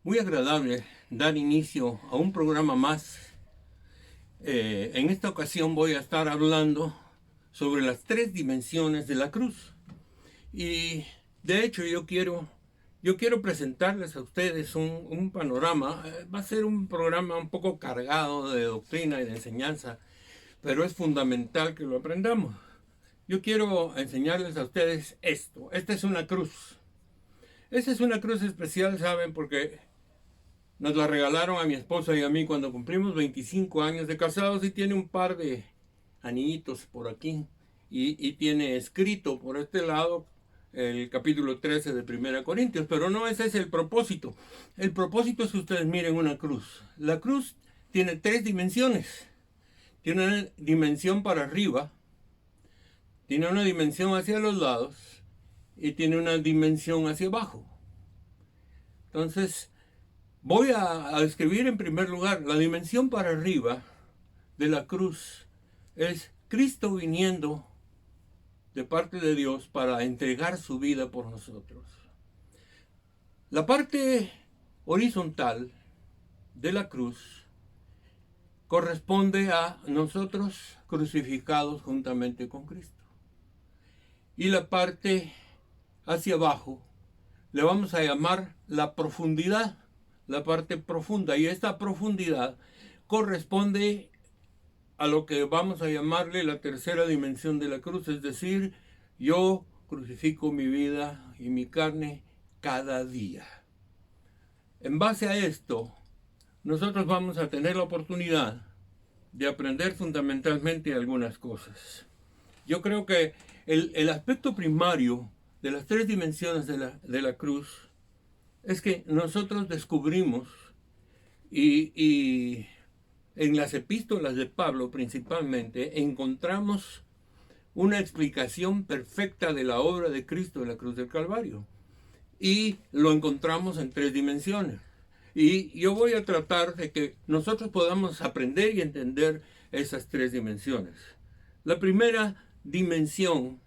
Muy agradable dar inicio a un programa más. En esta ocasión voy a estar hablando sobre las tres dimensiones de la cruz. Y de hecho yo quiero presentarles a ustedes un panorama. Va a ser un programa un poco cargado de doctrina y de enseñanza, pero es fundamental que lo aprendamos. Yo quiero enseñarles a ustedes esto. Esta es una cruz. Esta es una cruz especial, ¿saben? Porque nos la regalaron a mi esposa y a mí cuando cumplimos 25 años de casados, y tiene un par de anillitos por aquí y tiene escrito por este lado el capítulo 13 de Primera Corintios, pero no ese es el propósito. El propósito es que ustedes miren una cruz. La cruz tiene tres dimensiones. Tiene una dimensión para arriba, tiene una dimensión hacia los lados y tiene una dimensión hacia abajo. Entonces, voy a describir en primer lugar la dimensión para arriba de la cruz. Es Cristo viniendo de parte de Dios para entregar su vida por nosotros. La parte horizontal de la cruz corresponde a nosotros crucificados juntamente con Cristo. Y la parte hacia abajo le vamos a llamar la profundidad, la parte profunda, y esta profundidad corresponde a lo que vamos a llamarle la tercera dimensión de la cruz, es decir, yo crucifico mi vida y mi carne cada día. En base a esto, nosotros vamos a tener la oportunidad de aprender fundamentalmente algunas cosas. Yo creo que el aspecto primario de las tres dimensiones de la cruz es que nosotros descubrimos, y en las epístolas de Pablo principalmente, encontramos una explicación perfecta de la obra de Cristo en la cruz del Calvario. Y lo encontramos en tres dimensiones. Y yo voy a tratar de que nosotros podamos aprender y entender esas tres dimensiones. La primera dimensión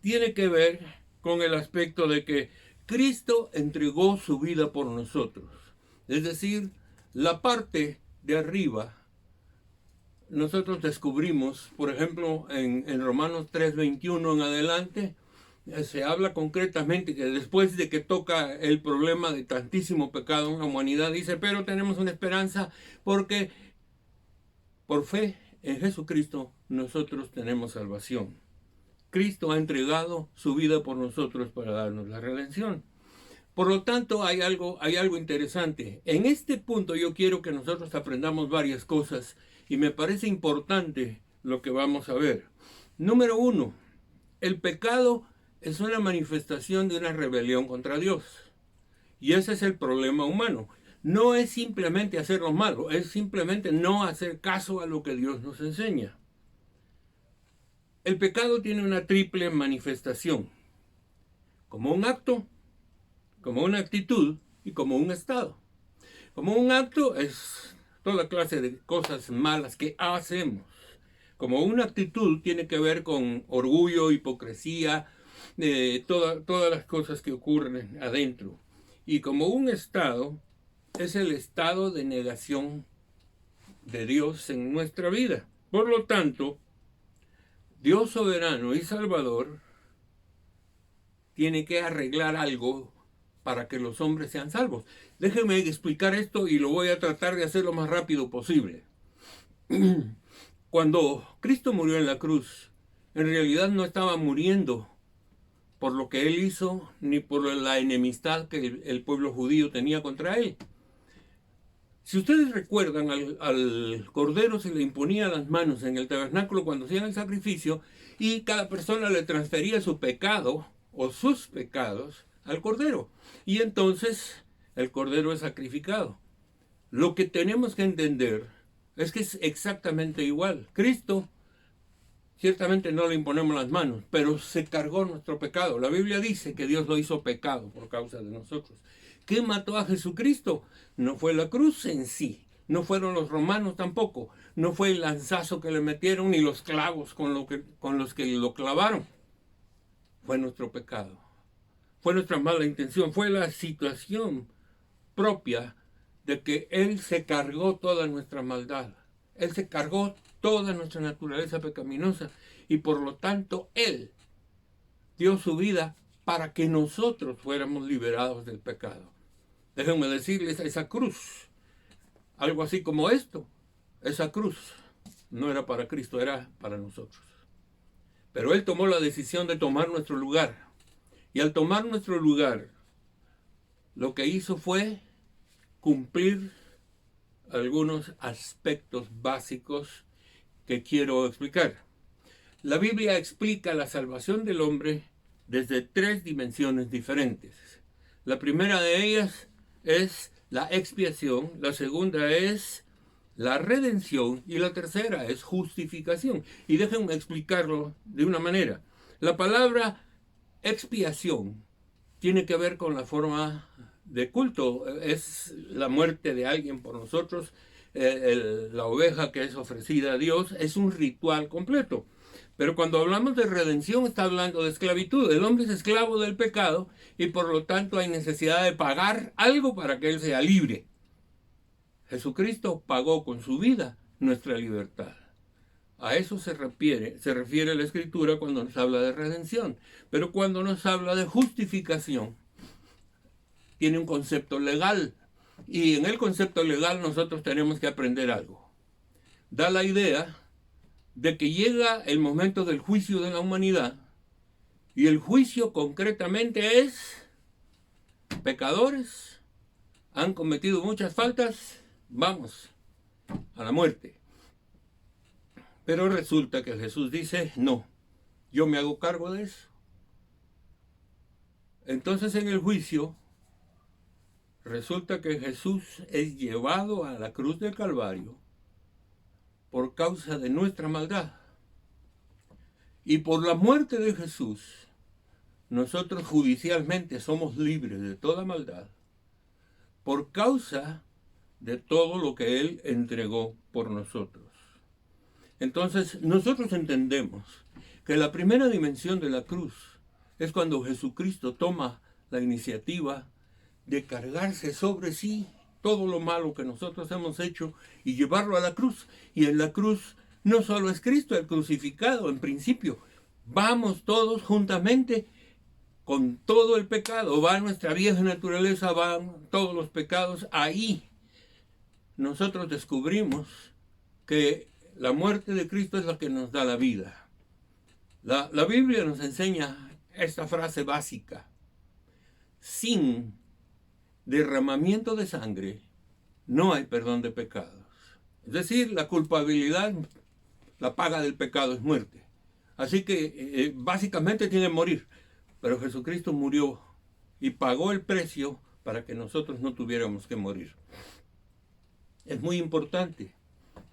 tiene que ver con el aspecto de que Cristo entregó su vida por nosotros. Es decir, la parte de arriba, nosotros descubrimos, por ejemplo, en Romanos 3:21 en adelante, se habla concretamente que después de que toca el problema de tantísimo pecado en la humanidad, dice, pero tenemos una esperanza porque por fe en Jesucristo nosotros tenemos salvación. Cristo ha entregado su vida por nosotros para darnos la redención. Por lo tanto, hay algo interesante. En este punto yo quiero que nosotros aprendamos varias cosas y me parece importante lo que vamos a ver. Número uno, el pecado es una manifestación de una rebelión contra Dios. Y ese es el problema humano. No es simplemente hacer lo malo, es simplemente no hacer caso a lo que Dios nos enseña. El pecado tiene una triple manifestación, como un acto, como una actitud y como un estado. Como un acto es toda clase de cosas malas que hacemos. Como una actitud tiene que ver con orgullo, hipocresía, todas las cosas que ocurren adentro. Y como un estado es el estado de negación de Dios en nuestra vida. Por lo tanto, Dios soberano y salvador tiene que arreglar algo para que los hombres sean salvos. Déjenme explicar esto y lo voy a tratar de hacer lo más rápido posible. Cuando Cristo murió en la cruz, en realidad no estaba muriendo por lo que Él hizo, ni por la enemistad que el pueblo judío tenía contra Él. Si ustedes recuerdan, al cordero se le imponía las manos en el tabernáculo cuando hacían el sacrificio, y cada persona le transfería su pecado o sus pecados al cordero. Y entonces el cordero es sacrificado. Lo que tenemos que entender es que es exactamente igual. Cristo, ciertamente no le imponemos las manos, pero se cargó nuestro pecado. La Biblia dice que Dios lo hizo pecado por causa de nosotros. ¿Qué mató a Jesucristo? No fue la cruz en sí, no fueron los romanos tampoco, no fue el lanzazo que le metieron ni los clavos con los que lo clavaron. Fue nuestro pecado, fue nuestra mala intención, fue la situación propia de que Él se cargó toda nuestra maldad. Él se cargó toda nuestra naturaleza pecaminosa y por lo tanto Él dio su vida para que nosotros fuéramos liberados del pecado. Déjenme decirles, esa cruz, algo así como esto, esa cruz no era para Cristo, era para nosotros. Pero Él tomó la decisión de tomar nuestro lugar. Y al tomar nuestro lugar, lo que hizo fue cumplir algunos aspectos básicos que quiero explicar. La Biblia explica la salvación del hombre desde 3 dimensiones diferentes. La primera de ellas es la expiación, la segunda es la redención y la tercera es justificación. Y déjenme explicarlo de una manera. La palabra expiación tiene que ver con la forma de culto, es la muerte de alguien por nosotros, la oveja que es ofrecida a Dios, es un ritual completo. Pero cuando hablamos de redención está hablando de esclavitud. El hombre es esclavo del pecado y por lo tanto hay necesidad de pagar algo para que él sea libre. Jesucristo pagó con su vida nuestra libertad. A eso se refiere la Escritura cuando nos habla de redención. Pero cuando nos habla de justificación, tiene un concepto legal. Y en el concepto legal nosotros tenemos que aprender algo. Da la idea de que llega el momento del juicio de la humanidad. Y el juicio concretamente es: pecadores, han cometido muchas faltas, vamos a la muerte. Pero resulta que Jesús dice: no, yo me hago cargo de eso. Entonces en el juicio resulta que Jesús es llevado a la cruz del Calvario por causa de nuestra maldad. Y por la muerte de Jesús, nosotros judicialmente somos libres de toda maldad por causa de todo lo que Él entregó por nosotros. Entonces, nosotros entendemos que la primera dimensión de la cruz es cuando Jesucristo toma la iniciativa de cargarse sobre sí todo lo malo que nosotros hemos hecho y llevarlo a la cruz. Y en la cruz no solo es Cristo el crucificado, en principio, vamos todos juntamente con todo el pecado, va nuestra vieja naturaleza, van todos los pecados. Ahí nosotros descubrimos que la muerte de Cristo es la que nos da la vida. La Biblia nos enseña esta frase básica: sin derramamiento de sangre no hay perdón de pecados. Es decir, la culpabilidad, la paga del pecado es muerte. Así que básicamente tiene que morir. Pero Jesucristo murió y pagó el precio para que nosotros no tuviéramos que morir. Es muy importante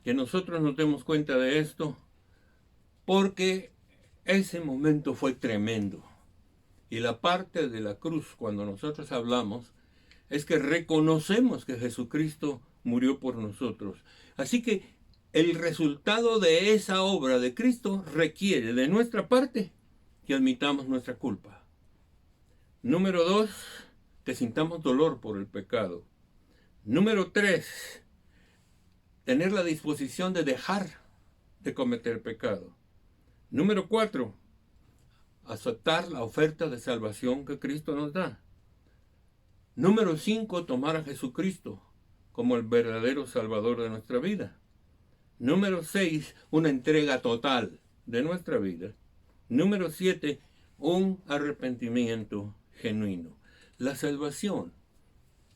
que nosotros nos demos cuenta de esto, porque ese momento fue tremendo. Y la parte de la cruz, cuando nosotros hablamos, es que reconocemos que Jesucristo murió por nosotros. Así que el resultado de esa obra de Cristo requiere de nuestra parte que admitamos nuestra culpa. Número 2, que sintamos dolor por el pecado. Número 3, tener la disposición de dejar de cometer pecado. Número 4, aceptar la oferta de salvación que Cristo nos da. Número 5, tomar a Jesucristo como el verdadero Salvador de nuestra vida. Número 6, una entrega total de nuestra vida. Número 7, un arrepentimiento genuino. La salvación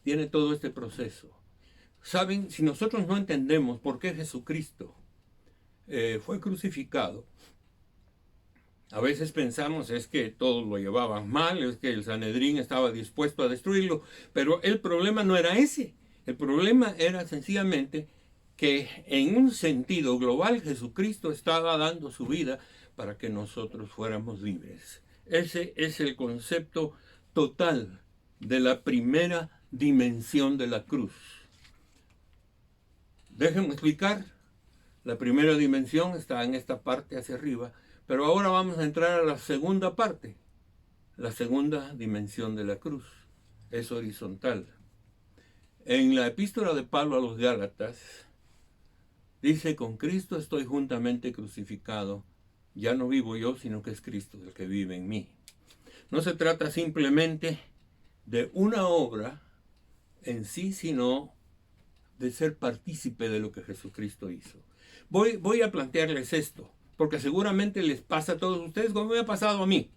tiene todo este proceso. Saben, si nosotros no entendemos por qué Jesucristo fue crucificado, a veces pensamos es que todos lo llevaban mal, es que el Sanedrín estaba dispuesto a destruirlo, pero el problema no era ese. El problema era sencillamente que en un sentido global Jesucristo estaba dando su vida para que nosotros fuéramos libres. Ese es el concepto total de la primera dimensión de la cruz. Déjenme explicar. La primera dimensión está en esta parte hacia arriba, pero ahora vamos a entrar a la segunda parte. La segunda dimensión de la cruz es horizontal. En la epístola de Pablo a los Gálatas, dice: con Cristo estoy juntamente crucificado. Ya no vivo yo, sino que es Cristo el que vive en mí. No se trata simplemente de una obra en sí, sino de ser partícipe de lo que Jesucristo hizo. Voy a plantearles esto, porque seguramente les pasa a todos ustedes como me ha pasado a mí.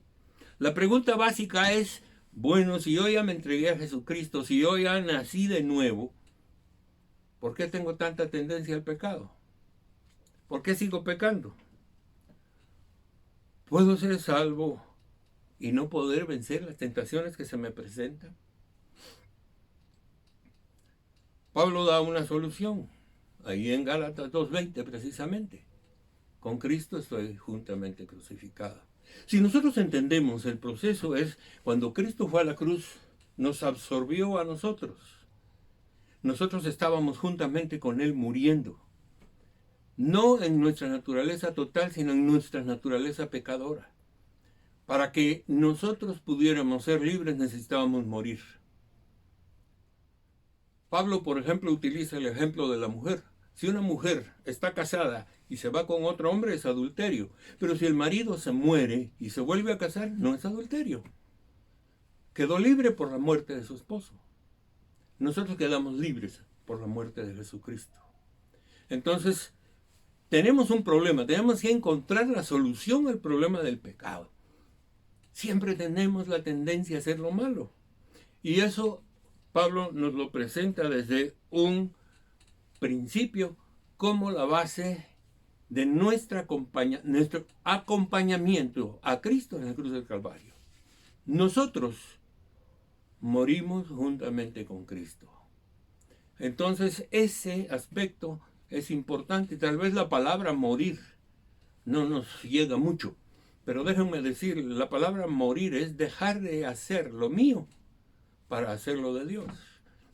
La pregunta básica es, bueno, si yo ya me entregué a Jesucristo, si yo ya nací de nuevo, ¿por qué tengo tanta tendencia al pecado? ¿Por qué sigo pecando? ¿Puedo ser salvo y no poder vencer las tentaciones que se me presentan? Pablo da una solución, ahí en Gálatas 2:20 precisamente. Con Cristo estoy juntamente crucificado. Si nosotros entendemos el proceso, es cuando Cristo fue a la cruz, nos absorbió a nosotros. Nosotros estábamos juntamente con Él muriendo. No en nuestra naturaleza total, sino en nuestra naturaleza pecadora. Para que nosotros pudiéramos ser libres necesitábamos morir. Pablo, por ejemplo, utiliza el ejemplo de la mujer. Si una mujer está casada y se va con otro hombre, es adulterio. Pero si el marido se muere y se vuelve a casar, no es adulterio. Quedó libre por la muerte de su esposo. Nosotros quedamos libres por la muerte de Jesucristo. Entonces, tenemos un problema. Tenemos que encontrar la solución al problema del pecado. Siempre tenemos la tendencia a hacer lo malo. Y eso Pablo nos lo presenta desde un principio como la base de nuestro acompañamiento a Cristo en la cruz del Calvario. Nosotros morimos juntamente con Cristo. Entonces ese aspecto es importante. Tal vez la palabra morir no nos llega mucho, pero déjenme decir, la palabra morir es dejar de hacer lo mío para hacer lo de Dios.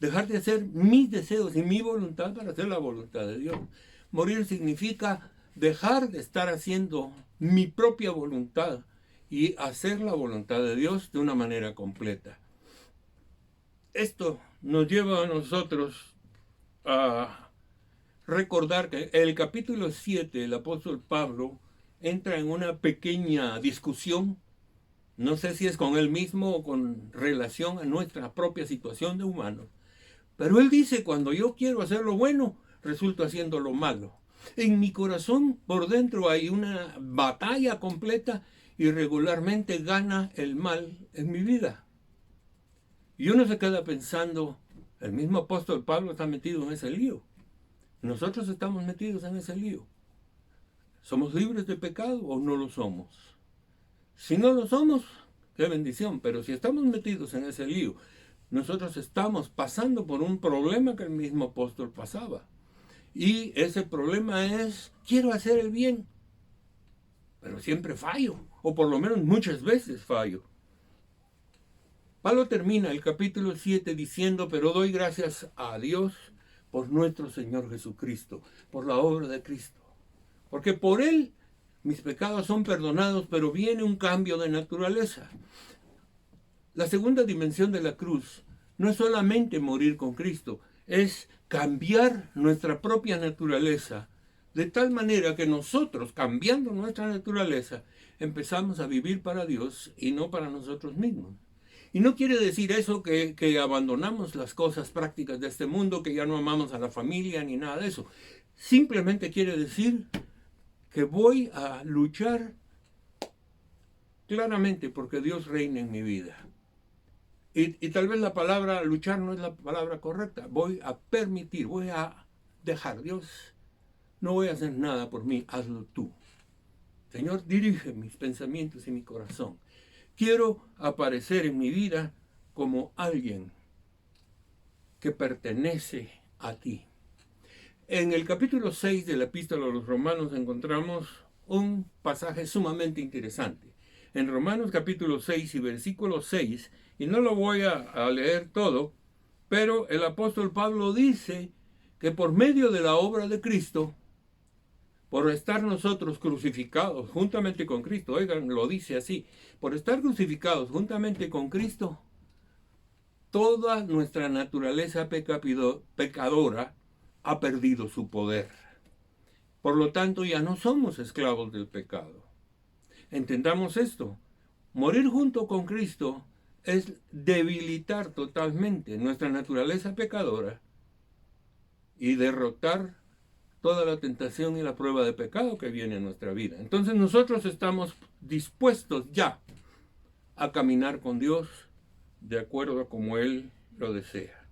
Dejar de hacer mis deseos y mi voluntad para hacer la voluntad de Dios. Morir significa dejar de estar haciendo mi propia voluntad y hacer la voluntad de Dios de una manera completa. Esto nos lleva a nosotros a recordar que en el capítulo 7 el apóstol Pablo entra en una pequeña discusión. No sé si es con él mismo o con relación a nuestra propia situación de humanos. Pero él dice, cuando yo quiero hacer lo bueno, resulto haciendo lo malo. En mi corazón, por dentro, hay una batalla completa y regularmente gana el mal en mi vida. Y uno se queda pensando, el mismo apóstol Pablo está metido en ese lío. Nosotros estamos metidos en ese lío. ¿Somos libres de pecado o no lo somos? Si no lo somos, qué bendición, pero si estamos metidos en ese lío, nosotros estamos pasando por un problema que el mismo apóstol pasaba. Y ese problema es, quiero hacer el bien, pero siempre fallo, o por lo menos muchas veces fallo. Pablo termina el capítulo 7 diciendo, pero doy gracias a Dios por nuestro Señor Jesucristo, por la obra de Cristo. Porque por Él mis pecados son perdonados, pero viene un cambio de naturaleza. La segunda dimensión de la cruz no es solamente morir con Cristo, es cambiar nuestra propia naturaleza, de tal manera que nosotros, cambiando nuestra naturaleza, empezamos a vivir para Dios y no para nosotros mismos. Y no quiere decir eso que abandonamos las cosas prácticas de este mundo, que ya no amamos a la familia ni nada de eso. Simplemente quiere decir que voy a luchar claramente porque Dios reina en mi vida. Y tal vez la palabra luchar no es la palabra correcta. Voy a permitir, voy a dejar. Dios, no voy a hacer nada por mí, hazlo tú. Señor, dirige mis pensamientos y mi corazón. Quiero aparecer en mi vida como alguien que pertenece a ti. En el capítulo 6 de la Epístola a los Romanos encontramos un pasaje sumamente interesante. En Romanos capítulo 6 y versículo 6, y no lo voy a leer todo, pero el apóstol Pablo dice que por medio de la obra de Cristo, por estar nosotros crucificados juntamente con Cristo, oigan, lo dice así, por estar crucificados juntamente con Cristo, toda nuestra naturaleza pecadora ha perdido su poder. Por lo tanto, ya no somos esclavos del pecado. Entendamos esto. Morir junto con Cristo es debilitar totalmente nuestra naturaleza pecadora y derrotar toda la tentación y la prueba de pecado que viene en nuestra vida. Entonces nosotros estamos dispuestos ya a caminar con Dios de acuerdo a como Él lo desea.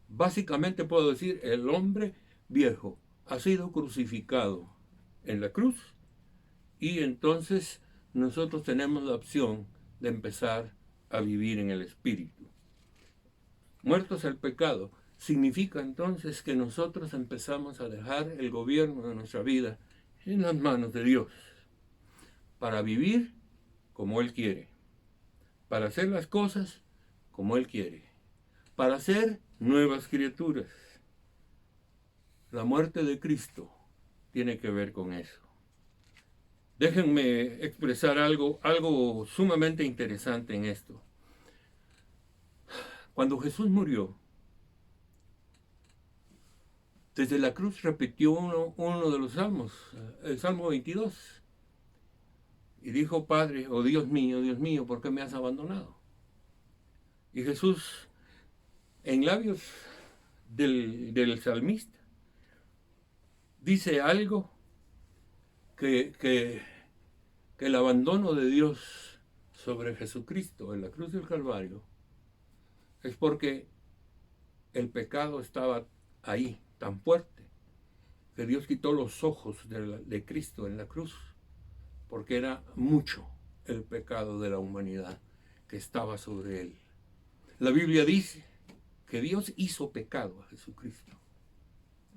Básicamente puedo decir, el hombre viejo ha sido crucificado en la cruz y entonces nosotros tenemos la opción de empezar a vivir en el Espíritu. Muertos al pecado significa entonces que nosotros empezamos a dejar el gobierno de nuestra vida en las manos de Dios para vivir como Él quiere, para hacer las cosas como Él quiere, para ser nuevas criaturas. La muerte de Cristo tiene que ver con eso. Déjenme expresar algo sumamente interesante en esto. Cuando Jesús murió, desde la cruz repitió uno de los salmos, el Salmo 22. Y dijo, Padre, oh Dios mío, ¿por qué me has abandonado? Y Jesús, en labios del salmista, dice algo que el abandono de Dios sobre Jesucristo en la cruz del Calvario es porque el pecado estaba ahí, tan fuerte, que Dios quitó los ojos de Cristo en la cruz, porque era mucho el pecado de la humanidad que estaba sobre Él. La Biblia dice que Dios hizo pecado a Jesucristo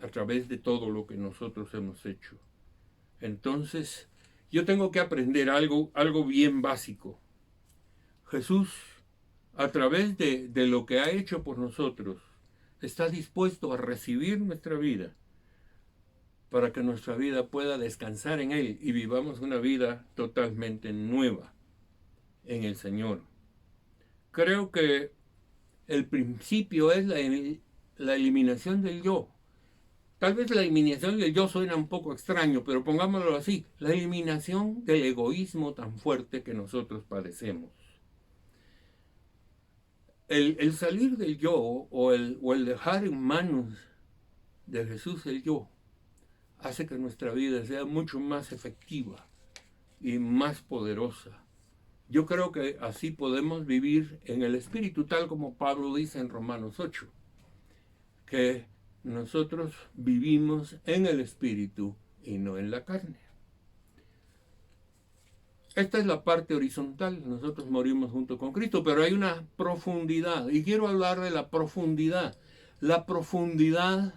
a través de todo lo que nosotros hemos hecho. Entonces, yo tengo que aprender algo bien básico. Jesús, a través de lo que ha hecho por nosotros, está dispuesto a recibir nuestra vida para que nuestra vida pueda descansar en Él y vivamos una vida totalmente nueva en el Señor. Creo que el principio es la eliminación del yo. Tal vez la eliminación del yo suena un poco extraño, pero pongámoslo así, la eliminación del egoísmo tan fuerte que nosotros padecemos. El salir del yo o el dejar en manos de Jesús el yo hace que nuestra vida sea mucho más efectiva y más poderosa. Yo creo que así podemos vivir en el Espíritu, tal como Pablo dice en Romanos 8, que nosotros vivimos en el Espíritu y no en la carne. Esta es la parte horizontal, nosotros morimos junto con Cristo, pero hay una profundidad, y quiero hablar de la profundidad. La profundidad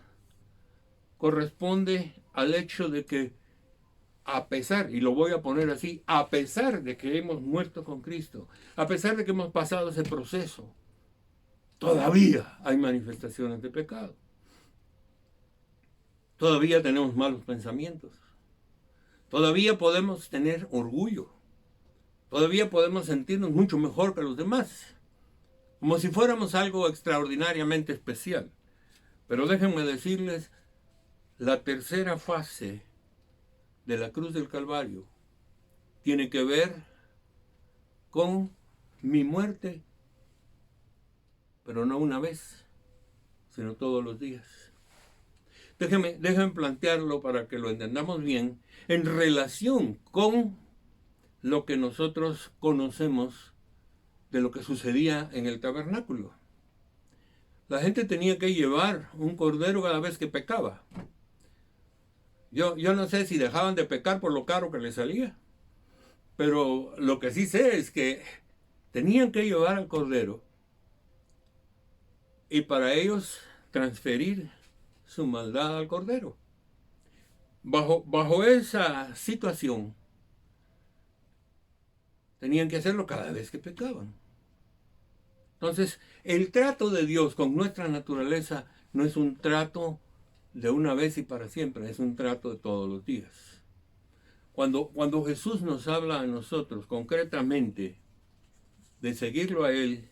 corresponde al hecho de que a pesar, y lo voy a poner así, a pesar de que hemos muerto con Cristo, a pesar de que hemos pasado ese proceso, todavía hay manifestaciones de pecado. Todavía tenemos malos pensamientos. Todavía podemos tener orgullo. Todavía podemos sentirnos mucho mejor que los demás, como si fuéramos algo extraordinariamente especial. Pero déjenme decirles, la tercera fase de la cruz del Calvario tiene que ver con mi muerte, pero no una vez, sino todos los días. Déjenme plantearlo para que lo entendamos bien en relación con lo que nosotros conocemos de lo que sucedía en el tabernáculo. La gente tenía que llevar un cordero cada vez que pecaba. Yo no sé si dejaban de pecar por lo caro que les salía, pero lo que sí sé es que tenían que llevar al cordero y para ellos transferir su maldad al cordero. Bajo esa situación, tenían que hacerlo cada vez que pecaban. Entonces, el trato de Dios con nuestra naturaleza no es un trato de una vez y para siempre, es un trato de todos los días. Cuando Jesús nos habla a nosotros concretamente de seguirlo a Él,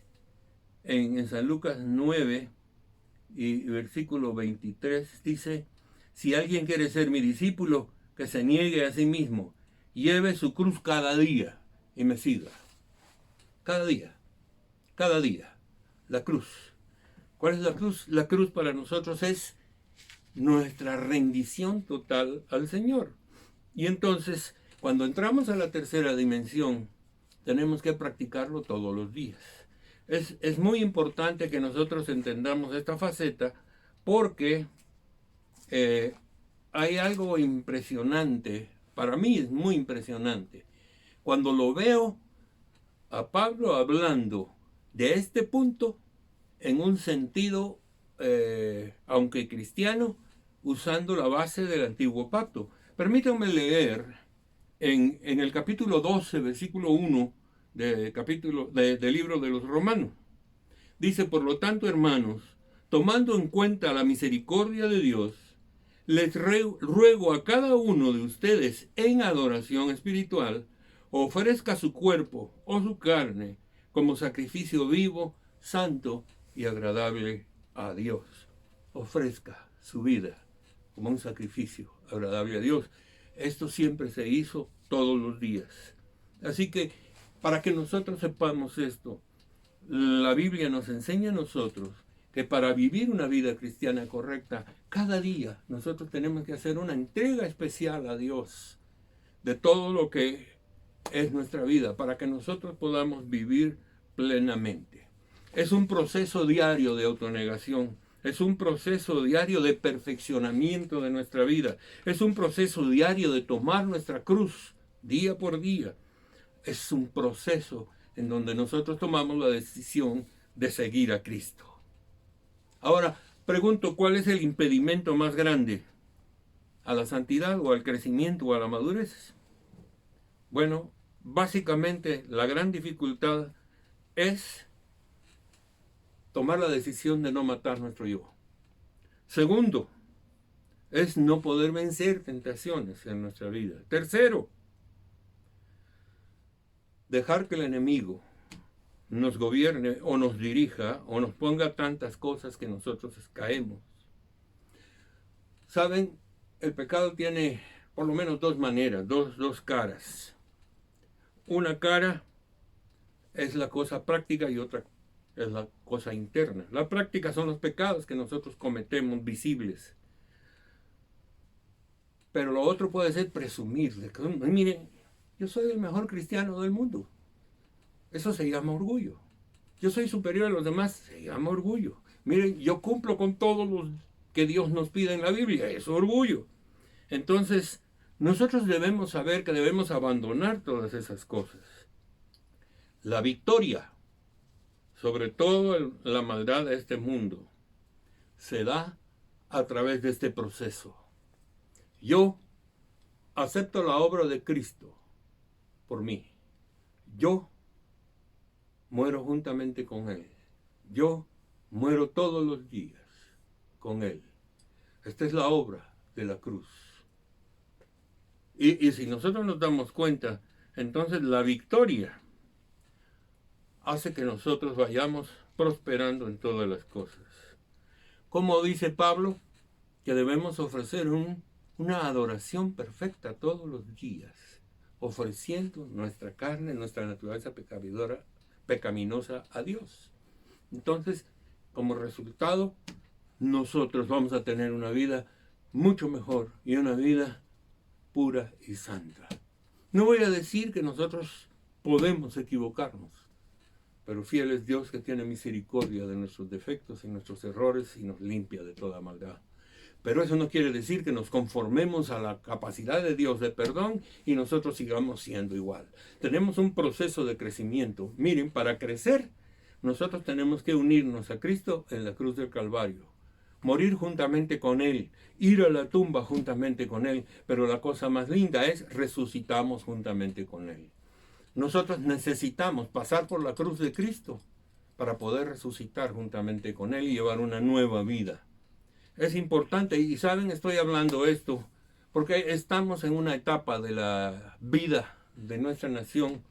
en San Lucas 9 y versículo 23 dice, si alguien quiere ser mi discípulo, que se niegue a sí mismo, lleve su cruz cada día y me siga. Cada día, la cruz. ¿Cuál es la cruz? La cruz para nosotros es nuestra rendición total al Señor. Y entonces, cuando entramos a la tercera dimensión, tenemos que practicarlo todos los días. Es muy importante que nosotros entendamos esta faceta porque hay algo impresionante, para mí es muy impresionante. Cuando lo veo a Pablo hablando de este punto en un sentido, aunque cristiano, usando la base del antiguo pacto. Permítanme leer en el capítulo 12, versículo 1 del libro de los Romanos. Dice, por lo tanto, hermanos, tomando en cuenta la misericordia de Dios, les ruego a cada uno de ustedes en adoración espiritual, ofrezca su cuerpo o su carne como sacrificio vivo, santo y agradable a Dios. Ofrezca su vida como un sacrificio agradable a Dios. Esto siempre se hizo todos los días. Así que, para que nosotros sepamos esto, la Biblia nos enseña a nosotros que para vivir una vida cristiana correcta, cada día nosotros tenemos que hacer una entrega especial a Dios de todo lo que es nuestra vida, para que nosotros podamos vivir plenamente. Es un proceso diario de autonegación, es un proceso diario de perfeccionamiento de nuestra vida, es un proceso diario de tomar nuestra cruz día por día. Es un proceso en donde nosotros tomamos la decisión de seguir a Cristo. Ahora, pregunto, ¿cuál es el impedimento más grande a la santidad o al crecimiento o a la madurez? Bueno, básicamente la gran dificultad es tomar la decisión de no matar nuestro yo. Segundo, es no poder vencer tentaciones en nuestra vida. Tercero, dejar que el enemigo nos gobierne o nos dirija o nos ponga tantas cosas que nosotros caemos. Saben, el pecado tiene por lo menos dos maneras, dos caras. Una cara es la cosa práctica y otra es la cosa interna. La práctica son los pecados que nosotros cometemos visibles. Pero lo otro puede ser presumir. Miren, yo soy el mejor cristiano del mundo. Eso se llama orgullo. Yo soy superior a los demás, se llama orgullo. Miren, yo cumplo con todo lo que Dios nos pide en la Biblia, es orgullo. Entonces, nosotros debemos saber que debemos abandonar todas esas cosas. La victoria sobre toda la maldad de este mundo se da a través de este proceso. Yo acepto la obra de Cristo por mí. Yo muero juntamente con Él. Yo muero todos los días con Él. Esta es la obra de la cruz. Y si nosotros nos damos cuenta, entonces la victoria hace que nosotros vayamos prosperando en todas las cosas. Como dice Pablo, que debemos ofrecer una adoración perfecta todos los días, ofreciendo nuestra carne, nuestra naturaleza pecaminosa a Dios. Entonces, como resultado, nosotros vamos a tener una vida mucho mejor y una vida pura y santa. No voy a decir que nosotros podemos equivocarnos, pero fiel es Dios que tiene misericordia de nuestros defectos y nuestros errores y nos limpia de toda maldad. Pero eso no quiere decir que nos conformemos a la capacidad de Dios de perdón y nosotros sigamos siendo igual. Tenemos un proceso de crecimiento. Miren, para crecer, nosotros tenemos que unirnos a Cristo en la cruz del Calvario. Morir juntamente con Él, ir a la tumba juntamente con Él. Pero la cosa más linda es resucitamos juntamente con Él. Nosotros necesitamos pasar por la cruz de Cristo para poder resucitar juntamente con Él y llevar una nueva vida. Es importante, y saben, estoy hablando esto porque estamos en una etapa de la vida de nuestra nación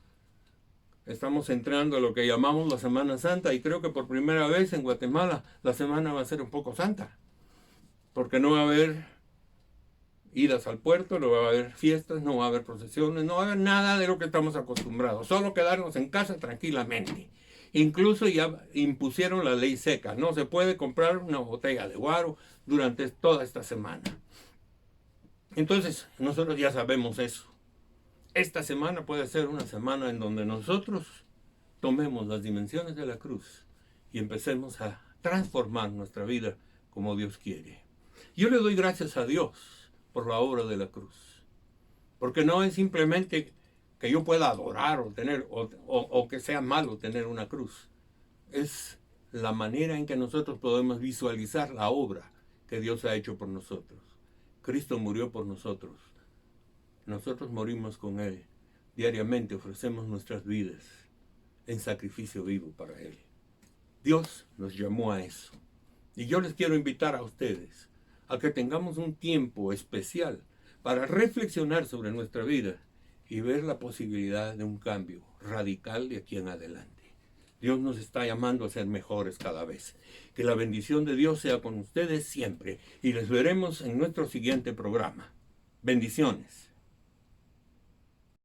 Estamos entrando a lo que llamamos la Semana Santa y creo que por primera vez en Guatemala la semana va a ser un poco santa, porque no va a haber idas al puerto, no va a haber fiestas, no va a haber procesiones, no va a haber nada de lo que estamos acostumbrados, solo quedarnos en casa tranquilamente. Incluso ya impusieron la ley seca, no se puede comprar una botella de guaro durante toda esta semana. Entonces, nosotros ya sabemos eso. Esta semana puede ser una semana en donde nosotros tomemos las dimensiones de la cruz y empecemos a transformar nuestra vida como Dios quiere. Yo le doy gracias a Dios por la obra de la cruz, porque no es simplemente que yo pueda adorar o tener o que sea malo tener una cruz. Es la manera en que nosotros podemos visualizar la obra que Dios ha hecho por nosotros. Cristo murió por nosotros. Nosotros morimos con Él. Diariamente ofrecemos nuestras vidas en sacrificio vivo para Él. Dios nos llamó a eso. Y yo les quiero invitar a ustedes a que tengamos un tiempo especial para reflexionar sobre nuestra vida y ver la posibilidad de un cambio radical de aquí en adelante. Dios nos está llamando a ser mejores cada vez. Que la bendición de Dios sea con ustedes siempre y les veremos en nuestro siguiente programa. Bendiciones.